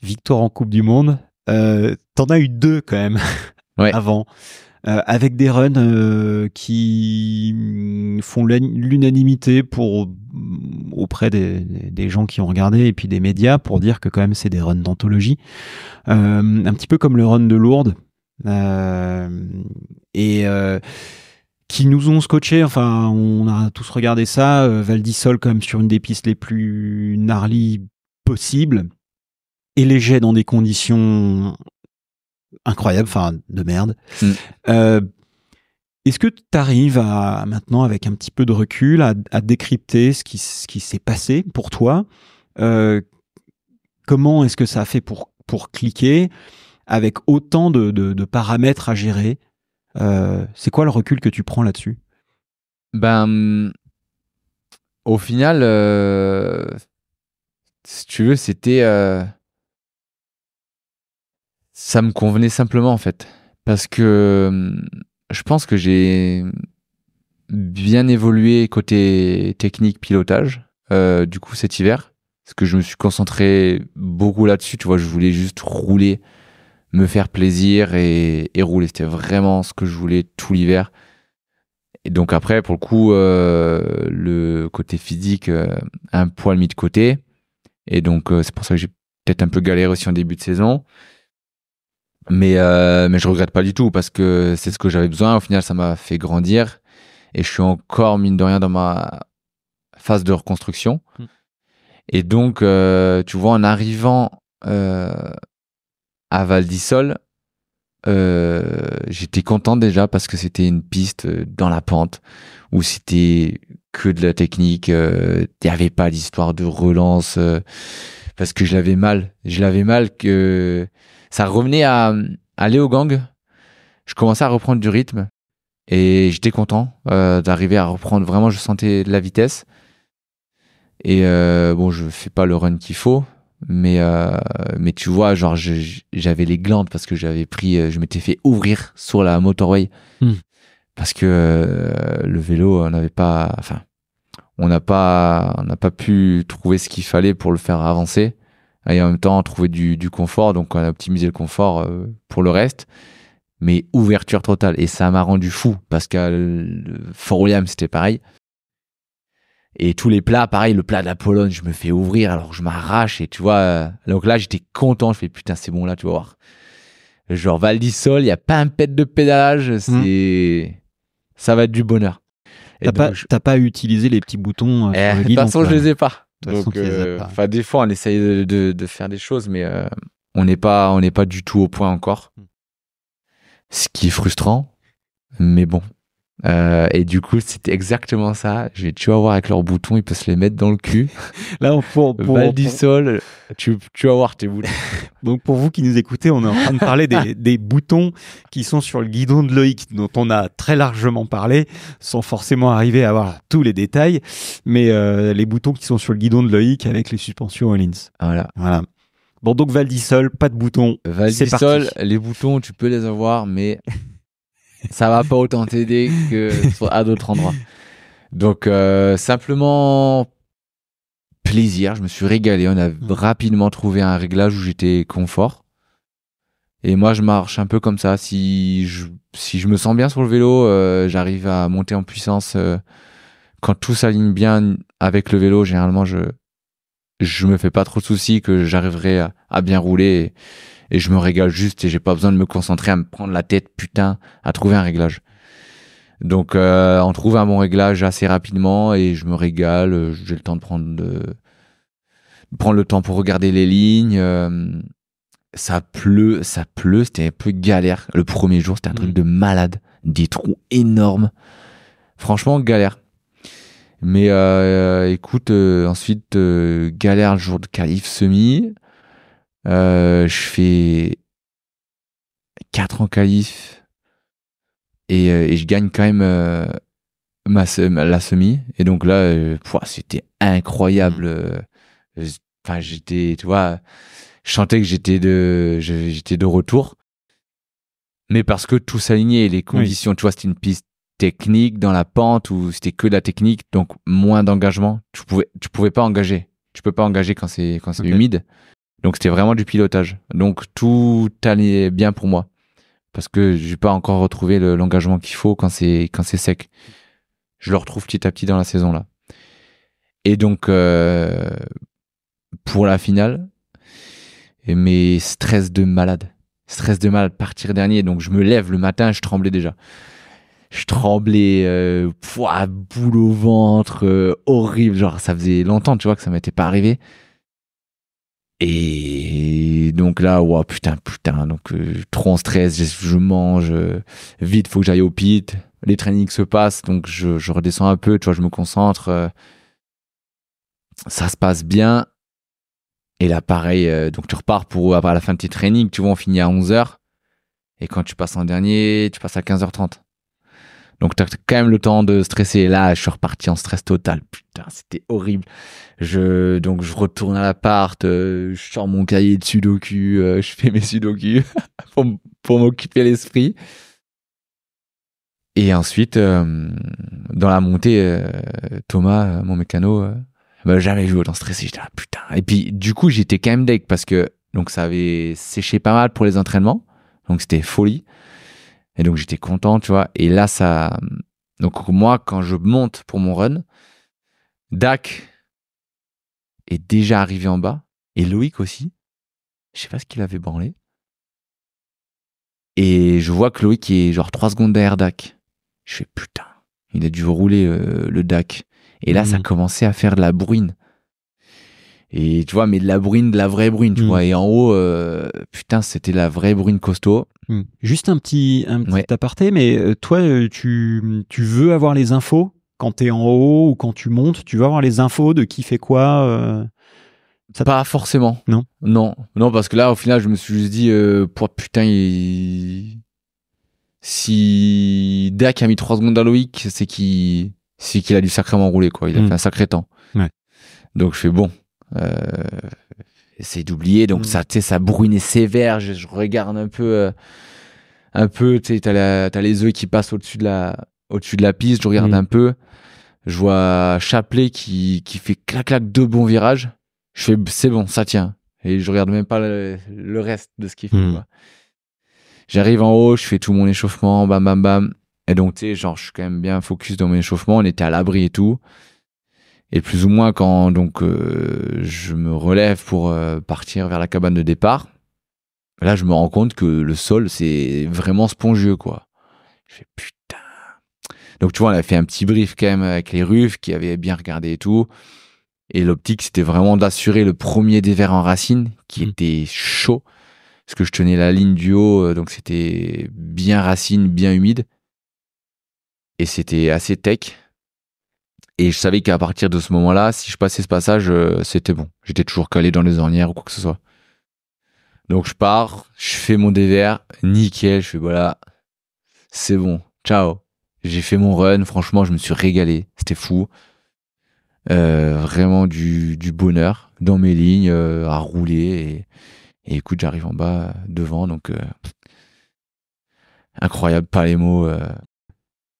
victoire en Coupe du Monde. T'en as eu 2 quand même Ouais. avant, avec des runs qui font l'unanimité auprès des gens qui ont regardé et puis des médias pour dire que quand même c'est des runs d'anthologie. Un petit peu comme le run de Lourdes. Et qui nous ont scotché, enfin on a tous regardé ça, Val d'Isole quand même sur une des pistes les plus gnarly possibles, et les jets dans des conditions incroyables, enfin de merde. Est-ce que tu arrives à maintenant, avec un petit peu de recul, à décrypter ce qui s'est passé pour toi? Comment est-ce que ça a fait pour cliquer avec autant de paramètres à gérer? C'est quoi le recul que tu prends là-dessus? Au final, si tu veux, c'était... ça me convenait simplement, en fait. Parce que je pense que j'ai bien évolué côté technique, pilotage, du coup, cet hiver. Parce que je me suis concentré beaucoup là-dessus. Tu vois, je voulais juste rouler, me faire plaisir et rouler. C'était vraiment ce que je voulais tout l'hiver. Et donc après, pour le coup, le côté physique, un poil mis de côté. Et donc, c'est pour ça que j'ai peut-être un peu galéré aussi en début de saison. Mais je regrette pas du tout parce que c'est ce que j'avais besoin. Au final, ça m'a fait grandir. Et je suis encore, mine de rien, dans ma phase de reconstruction. Et donc, tu vois, en arrivant à Val d'Isole, j'étais content déjà parce que c'était une piste dans la pente où c'était que de la technique. Il n'y avait pas d'histoire de relance parce que je l'avais mal que ça revenait à Léogang. Je commençais à reprendre du rythme et j'étais content d'arriver à reprendre. Vraiment, je sentais de la vitesse. Et bon, je fais pas le run qu'il faut, mais tu vois, genre j'avais les glandes parce que je m'étais fait ouvrir sur la motorway parce que le vélo, on n'a pas pu trouver ce qu'il fallait pour le faire avancer et en même temps trouver du confort. Donc on a optimisé le confort pour le reste, mais ouverture totale. Et ça m'a rendu fou parce qu'à Fort William c'était pareil. Et tous les plats, pareil, le plat de la Pologne, je me fais ouvrir alors que je m'arrache. Et tu vois, donc là, j'étais content. Je fais putain, c'est bon, là, tu vas voir. Genre Val d'Isole, il n'y a pas un pet de pédalage. Ça va être du bonheur. T'as pas utilisé les petits boutons sur le guidon? De toute façon, je les ai pas. Donc, des fois, on essaye de faire des choses, mais on n'est pas du tout au point encore. Ce qui est frustrant, mais bon. Et du coup, c'était exactement ça. Tu vas voir avec leurs boutons, ils peuvent se les mettre dans le cul. Là, pour Val d'Isole, tu vas voir tes boutons. Donc, pour vous qui nous écoutez, on est en train de parler des boutons qui sont sur le guidon de Loïc, dont on a très largement parlé, sans forcément arriver à avoir tous les détails. Mais les boutons qui sont sur le guidon de Loïc avec les suspensions Öhlins. Voilà. Bon, donc Val d'Isole, pas de boutons. Val d'Isole, les boutons, tu peux les avoir, mais ça va pas autant t'aider à d'autres endroits. Donc simplement plaisir, je me suis régalé. On a rapidement trouvé un réglage où j'étais confort. Et moi je marche un peu comme ça. Si je me sens bien sur le vélo, j'arrive à monter en puissance. Quand tout s'aligne bien avec le vélo, généralement je me fais pas trop de soucis que j'arriverai à bien rouler. Et je me régale juste et j'ai pas besoin de me concentrer à me prendre la tête, putain, à trouver un réglage. Donc, on trouve un bon réglage assez rapidement et je me régale. J'ai le temps de prendre le temps pour regarder les lignes. Ça pleut, c'était un peu galère. Le premier jour, c'était un truc de malade. Des trous énormes. Franchement, galère. Mais écoute, ensuite, galère le jour de qualif semi. Je fais 4 en qualif et je gagne quand même la semi. Et donc là, c'était incroyable. Enfin, tu vois, je sentais que j'étais de retour. Mais parce que tout s'alignait, les conditions, tu vois, c'était une piste technique dans la pente où c'était que de la technique, donc moins d'engagement. Tu pouvais pas engager. Tu peux pas engager quand c'est humide. Donc c'était vraiment du pilotage. Donc tout allait bien pour moi parce que j'ai pas encore retrouvé l'engagement qu'il faut quand c'est sec. Je le retrouve petit à petit dans la saison là. Et donc pour la finale, mais stress de malade, partir dernier. Donc je me lève le matin, je tremblais déjà. Je tremblais, boule au ventre, horrible. Genre ça faisait longtemps, tu vois, que ça m'était pas arrivé. Et donc là, wow, putain, donc trop en stress, je mange, vite, faut que j'aille au pit, les trainings se passent, donc je redescends un peu, tu vois, je me concentre, ça se passe bien, et là, pareil, donc tu repars à la fin de tes trainings, tu vois, on finit à 11h, et quand tu passes en dernier, tu passes à 15h30. Donc t'as quand même le temps de stresser. Et là, je suis reparti en stress total. Putain, c'était horrible. Donc je retourne à l'appart, je sors mon cahier de sudoku, je fais mes sudoku pour m'occuper l'esprit. Et ensuite, dans la montée, Thomas, mon mécano, m'a jamais vu autant stressé. J'étais là, putain. Et puis du coup, j'étais quand même deg parce que donc ça avait séché pas mal pour les entraînements. Donc c'était folie. Et donc j'étais content, tu vois. Et là, donc moi, quand je monte pour mon run, Dak est déjà arrivé en bas. Et Loïc aussi. Je sais pas ce qu'il avait branlé. Et je vois que Loïc est genre 3 secondes derrière Dak. Je fais putain, il a dû rouler le Dak. Et là, ça commençait à faire de la bruine. Et tu vois, mais de la vraie bruine, tu vois. Et en haut, putain, c'était la vraie bruine costaud. Juste un petit aparté, mais toi, tu veux avoir les infos quand t'es en haut ou quand tu montes, tu veux avoir les infos de qui fait quoi Pas forcément. Non, parce que là, au final, je me suis juste dit, putain, si Dak a mis 3 secondes à Loïc, c'est qu'il a dû sacrément rouler, quoi. Il a fait un sacré temps. Ouais. Donc je fais bon. Essaye d'oublier. Donc ça, tu sais, ça bruine sévère. Je regarde un peu, tu sais, t'as les œufs qui passent au-dessus de la piste. Je regarde un peu. Je vois Chapelet qui fait clac-clac 2 bons virages. Je fais, c'est bon, ça tient. Et je regarde même pas le reste de ce qu'il fait, quoi. J'arrive en haut, je fais tout mon échauffement, bam, bam, bam. Et donc, tu sais, genre, je suis quand même bien focus dans mon échauffement. On était à l'abri et tout. Et plus ou moins, quand donc je me relève pour partir vers la cabane de départ, là, je me rends compte que le sol, c'est vraiment spongieux, quoi. Je fais putain. Donc, tu vois, on a fait un petit brief quand même avec les rufs qui avaient bien regardé et tout. Et l'optique, c'était vraiment d'assurer le premier dévers en racine qui était chaud. Parce que je tenais la ligne du haut, donc c'était bien racine, bien humide. Et c'était assez tech. Et je savais qu'à partir de ce moment-là, si je passais ce passage, c'était bon. J'étais toujours calé dans les ornières ou quoi que ce soit. Donc je pars, je fais mon dévers, nickel, je fais voilà, c'est bon, ciao. J'ai fait mon run, franchement, je me suis régalé, c'était fou. Vraiment du bonheur dans mes lignes, à rouler. Et écoute, j'arrive en bas, devant, donc incroyable, pas les mots,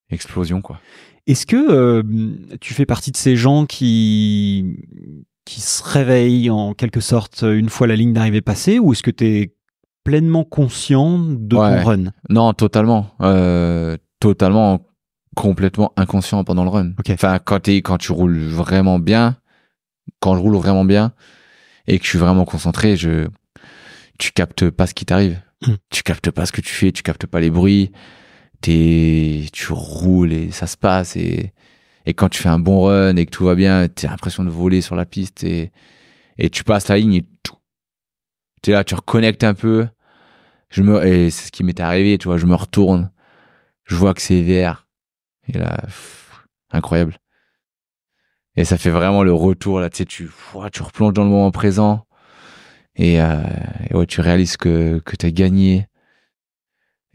explosion, quoi. Est-ce que tu fais partie de ces gens qui se réveillent en quelque sorte une fois la ligne d'arrivée passée, ou est-ce que tu es pleinement conscient de ton run? Non, totalement. Totalement, complètement inconscient pendant le run. Okay. Enfin, quand tu roules vraiment bien, quand je roule vraiment bien et que je suis vraiment concentré, tu captes pas ce qui t'arrive. Tu captes pas ce que tu fais, tu captes pas les bruits. Tu roules et ça se passe. Et quand tu fais un bon run et que tout va bien, t'as l'impression de voler sur la piste et tu passes la ligne et tout. T'es là, tu reconnectes un peu. Et c'est ce qui m'était arrivé, tu vois, je me retourne. Je vois que c'est vert. Et là, incroyable. Et ça fait vraiment le retour, là, tu sais, tu replonges dans le moment présent. Et ouais, tu réalises que t'as gagné.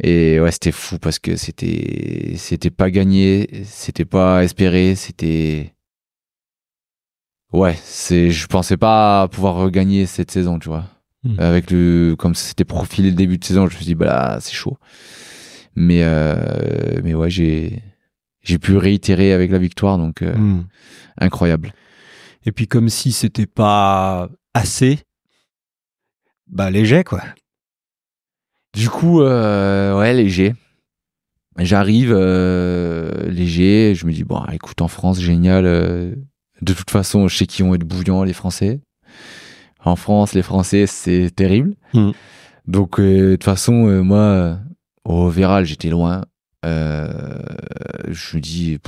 Et ouais, c'était fou parce que c'était pas gagné, c'était pas espéré, je pensais pas pouvoir regagner cette saison, tu vois. Comme c'était profilé le début de saison, je me suis dit, bah là, c'est chaud. Mais ouais, j'ai pu réitérer avec la victoire, donc incroyable. Et puis comme si c'était pas assez, léger, quoi. Du coup, ouais, léger. J'arrive léger, je me dis, bon, écoute, en France, génial. De toute façon, je sais qu'ils vont être bouillants, les Français. En France, les Français, c'est terrible. Donc, de toute façon, moi, au Véral, j'étais loin. Je me dis,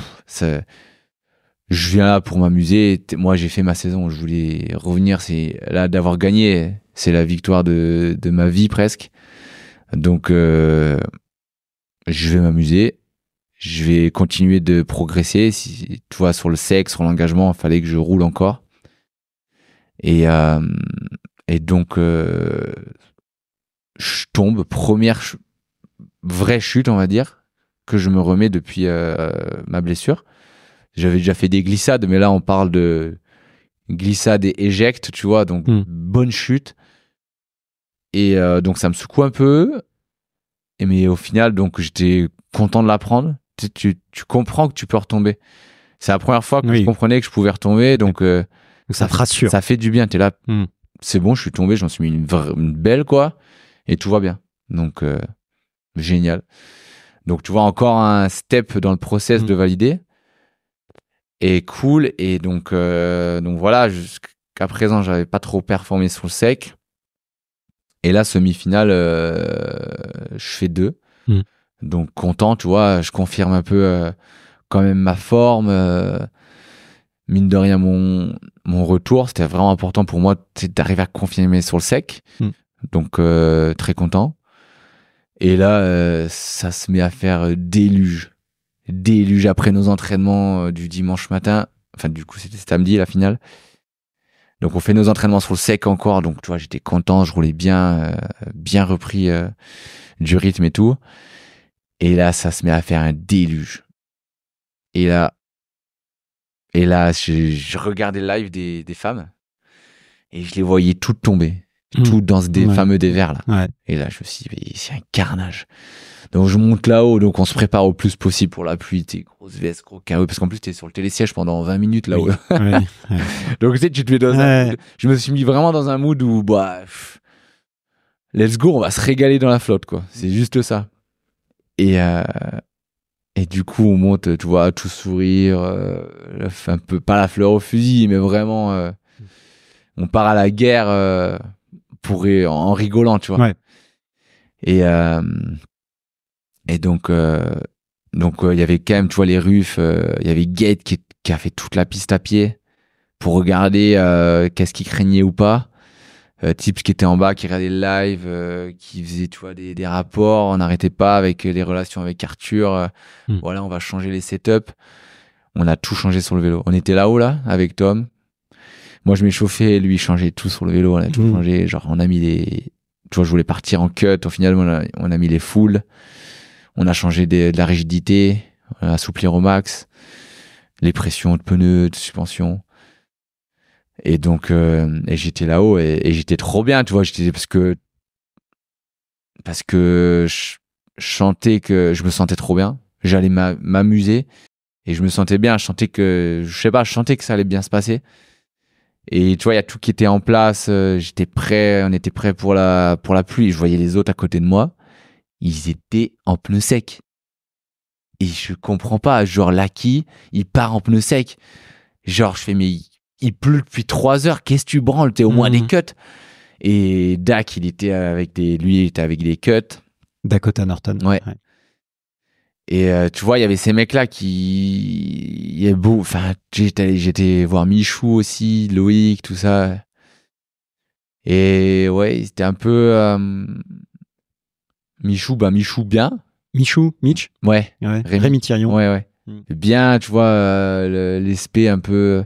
je viens là pour m'amuser. Moi, j'ai fait ma saison. Je voulais revenir. C'est là d'avoir gagné. C'est la victoire de ma vie presque. Donc, je vais m'amuser. Je vais continuer de progresser. Si, tu vois, sur le sec, sur l'engagement, il fallait que je roule encore. Et donc, je tombe. Première vraie chute, on va dire, que je me remets depuis ma blessure. J'avais déjà fait des glissades, mais là, on parle de glissade et éjecte, tu vois, donc bonne chute. Et donc, ça me secoue un peu. Mais au final, donc, j'étais content de l'apprendre. Tu comprends que tu peux retomber. C'est la première fois que je comprenais que je pouvais retomber, donc ça te rassure. Ça fait du bien. T'es là, c'est bon, je suis tombé, j'en suis mis une belle, quoi, et tout va bien. Donc, génial. Donc, tu vois, encore un step dans le process de valider. Et cool. Et donc voilà, jusqu'à présent, j'avais pas trop performé sur le sec. Et là, semi-finale, je fais 2. Donc, content, tu vois, je confirme un peu quand même ma forme. Mine de rien, mon retour, c'était vraiment important pour moi d'arriver à confirmer sur le sec. Donc, très content. Et là, ça se met à faire déluge après nos entraînements du dimanche matin. Enfin, du coup, c'était samedi, la finale. Donc, on fait nos entraînements sur le sec encore. Donc, tu vois, j'étais content, je roulais bien, bien repris du rythme et tout. Et là, ça se met à faire un déluge. Et là, je regardais le live des femmes et je les voyais toutes tomber. Toutes dans des fameux dévers, là. Ouais. Et là, je me suis dit, c'est un carnage. Donc, je monte là-haut. Donc, on se prépare au plus possible pour la pluie. T'es grosse veste, gros KO. Parce qu'en plus, t'es sur le télésiège pendant 20 minutes là-haut. Oui. Donc, tu sais, tu te mets dans un mood. Je me suis mis vraiment dans un mood où, let's go, on va se régaler dans la flotte, quoi. C'est juste ça. Et du coup, on monte, tu vois, tout sourire, un peu, pas la fleur au fusil, mais vraiment, on part à la guerre en rigolant, tu vois. Ouais. Et donc, il y avait quand même, tu vois, les rufs, il y avait Gate qui a fait toute la piste à pied pour regarder qu'est-ce qu'il craignait ou pas. Tips qui était en bas, qui regardait le live, qui faisait, tu vois, des rapports. On n'arrêtait pas avec les relations avec Arthur. Voilà, on va changer les setups. On a tout changé sur le vélo. On était là-haut, là, avec Tom. Moi, je m'échauffais, lui, il changeait tout sur le vélo. On a tout changé. Genre, on a mis tu vois, je voulais partir en cut. Au final, on a mis les fulls. On a changé de la rigidité. On a assoupli au max. Les pressions de pneus, de suspension. Et donc, et j'étais là-haut et j'étais trop bien, tu vois, parce que je chantais que je me sentais trop bien. J'allais m'amuser et je me sentais bien. Je sentais que ça allait bien se passer. Et tu vois, il y a tout qui était en place. J'étais prêt, on était prêt pour la pluie. Je voyais les autres à côté de moi. Ils étaient en pneus secs. Et je comprends pas. Genre, Lucky, il part en pneus secs. Genre, je fais, mais il pleut depuis 3 heures. Qu'est-ce que tu branles? T'es au moins des cuts. Et Dak, il était avec des cuts. Dakota Norton. Ouais. Et tu vois, il y avait ces mecs-là il y a beau. Enfin, j'étais voir Michou aussi, Loïc, tout ça. Et ouais, c'était un peu Michou bien. Mitch. Ouais. Rémi Thirion. Ouais. Bien, tu vois, l'esprit un peu.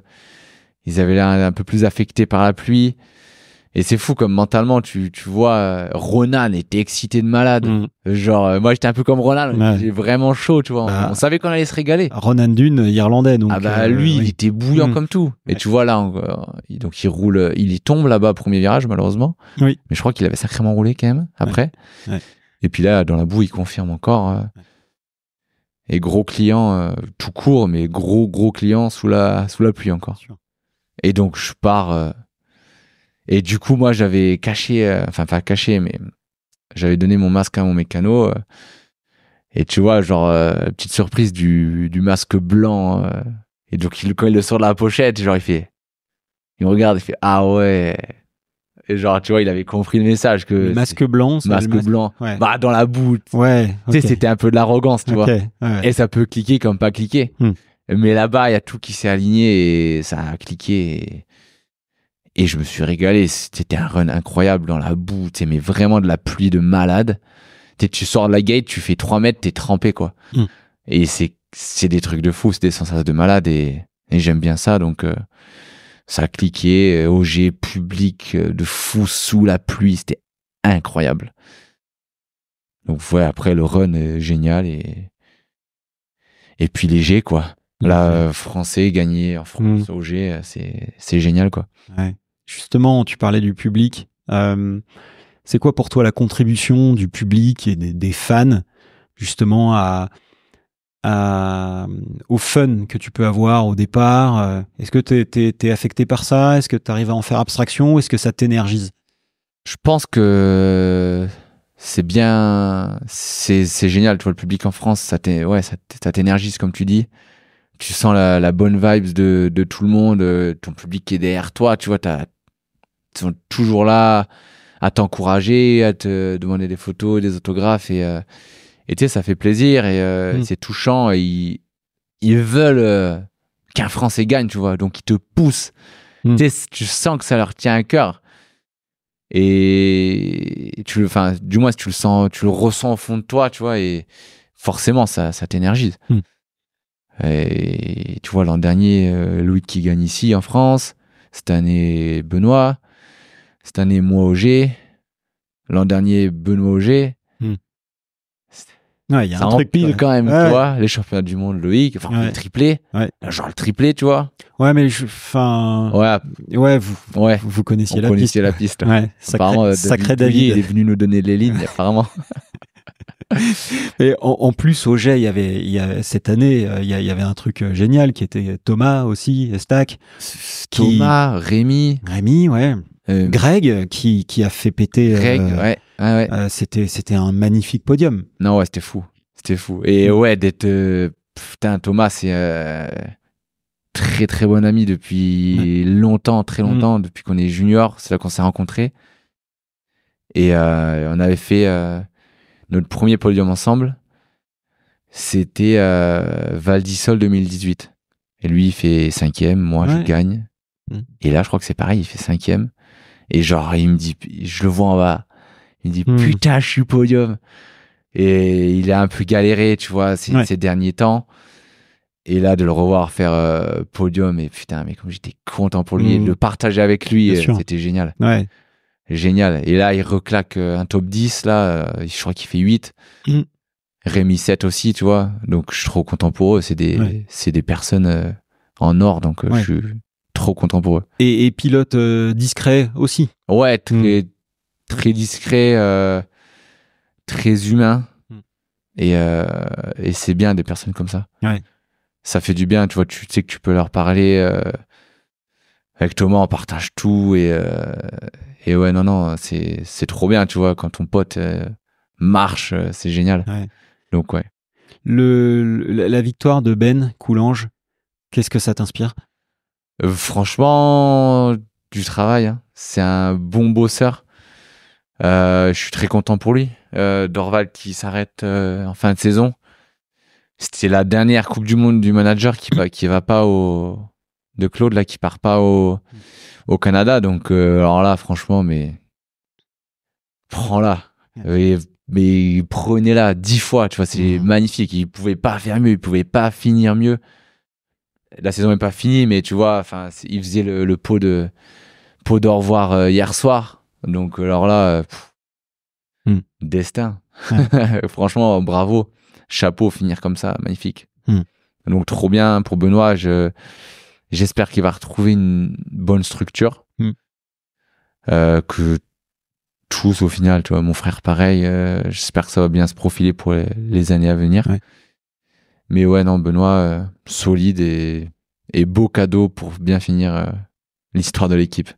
Ils avaient l'air un peu plus affectés par la pluie. Et c'est fou comme mentalement, tu vois, Ronan était excité de malade. Genre, moi j'étais un peu comme Ronan, j'étais vraiment chaud, tu vois. On savait qu'on allait se régaler. Ronan Dune, irlandais, donc. Lui, il était bouillant comme tout. Et tu vois là, donc il roule, il y tombe là-bas, premier virage, malheureusement. Oui. Mais je crois qu'il avait sacrément roulé quand même, après. Ouais. Et puis là, dans la boue, il confirme encore. Et gros client, tout court, mais gros client sous la pluie encore. Et donc je pars. Et du coup, moi, j'avais caché, enfin, pas caché, mais j'avais donné mon masque à mon mécano. Et tu vois, genre, petite surprise du masque blanc. Et donc, quand il le sort de la pochette, genre, il me regarde, il fait, ah ouais. Et genre, tu vois, il avait compris le message que. Le masque blanc, c'est masque blanc. Ouais. Bah, dans la boue. Ouais. Tu sais, c'était un peu de l'arrogance, tu vois. Ouais. Et ça peut cliquer comme pas cliquer. Mais là-bas, il y a tout qui s'est aligné et ça a cliqué. Et je me suis régalé. C'était un run incroyable dans la boue, tu sais, mais vraiment de la pluie de malade. Tu sors de la gate, tu fais 3 mètres, t'es trempé, quoi. Et c'est des trucs de fou, c'est des sensations de malade et j'aime bien ça. Donc, ça a cliqué, OG public de fou sous la pluie, c'était incroyable. Donc, ouais, après, le run est génial et puis léger, quoi. Là, français, gagner en France, OG, c'est génial, quoi. Ouais. Justement, tu parlais du public. C'est quoi pour toi la contribution du public et des fans, justement, au fun que tu peux avoir au départ? Est-ce que t'es affecté par ça? Est-ce que tu arrives à en faire abstraction? Ou est-ce que ça t'énergise? Je pense que c'est bien, c'est génial. Tu vois, le public en France, ça t'énergise, comme tu dis. Tu sens la bonne vibes de tout le monde, ton public qui est derrière toi, tu vois, ils sont toujours là à t'encourager, à te demander des photos, des autographes et tu sais, ça fait plaisir et c'est touchant et ils veulent qu'un Français gagne, tu vois, donc ils te poussent. Tu sais, tu sens que ça leur tient à cœur et du moins tu le sens, tu le ressens au fond de toi, tu vois, et forcément ça t'énergise. Et tu vois, l'an dernier, Loïc qui gagne ici en France, cette année Benoît, cette année moi OG, l'an dernier Benoît OG. Ouais, y a ça un truc empile quand même, ouais. Tu vois, les championnats du monde, Loïc, enfin le triplé, genre le triplé, tu vois. Ouais, mais vous connaissiez la piste. La piste. Ouais, sacré David. Il est venu nous donner les lignes, apparemment. Et en plus, au Jet, il y avait cette année, il y avait un truc génial qui était Thomas aussi, Stack. Thomas, Rémi, ouais. Greg qui a fait péter. Greg, ouais. C'était un magnifique podium. Non, ouais, c'était fou. Et ouais, d'être. Putain, Thomas, c'est très très bon ami depuis longtemps, très longtemps, depuis qu'on est junior. C'est là qu'on s'est rencontrés. Et on avait fait notre premier podium ensemble. C'était Val d'Isole 2018. Et lui, il fait 5e, moi, je gagne. Et là, je crois que c'est pareil, il fait 5e. Et genre, il me dit, je le vois en bas, il me dit, putain, je suis podium. Et il a un peu galéré, tu vois, ces derniers temps. Et là, de le revoir faire podium, et putain, mais comme j'étais content pour lui, et de le partager avec lui, c'était génial. Ouais. Génial. Et là, il reclaque un top 10, là, je crois qu'il fait 8. Rémi 7 aussi, tu vois. Donc, je suis trop content pour eux. C'est des personnes en or, donc je suis trop content pour eux. Et pilote discret aussi. Ouais, très discret, très humain. Et c'est bien des personnes comme ça. Ouais. Ça fait du bien, tu vois, tu sais que tu peux leur parler. Avec Thomas, on partage tout et ouais, non, c'est trop bien, tu vois, quand ton pote marche, c'est génial. Ouais. Donc, ouais. La victoire de Ben Coulange, qu'est-ce que ça t'inspire? Franchement, du travail, hein. C'est un bon bosseur. Je suis très content pour lui. Dorval qui s'arrête en fin de saison. C'était la dernière Coupe du Monde du manager qui va pas de Claude, là, qui part pas au Canada. Donc, alors là, franchement, mais prends-la. Mais prenez-la 10 fois, tu vois, c'est magnifique. Il pouvait pas faire mieux, il pouvait pas finir mieux. La saison n'est pas finie, mais tu vois, enfin, il faisait le pot d'au revoir hier soir. Donc, alors là, destin. Ouais. Franchement, bravo. Chapeau, finir comme ça, magnifique. Donc, trop bien pour Benoît. J'espère qu'il va retrouver une bonne structure. Que tous, au final, tu vois, mon frère, pareil. J'espère que ça va bien se profiler pour les années à venir. Ouais. Mais ouais, non, Benoît, solide et beau cadeau pour bien finir l'histoire de l'équipe.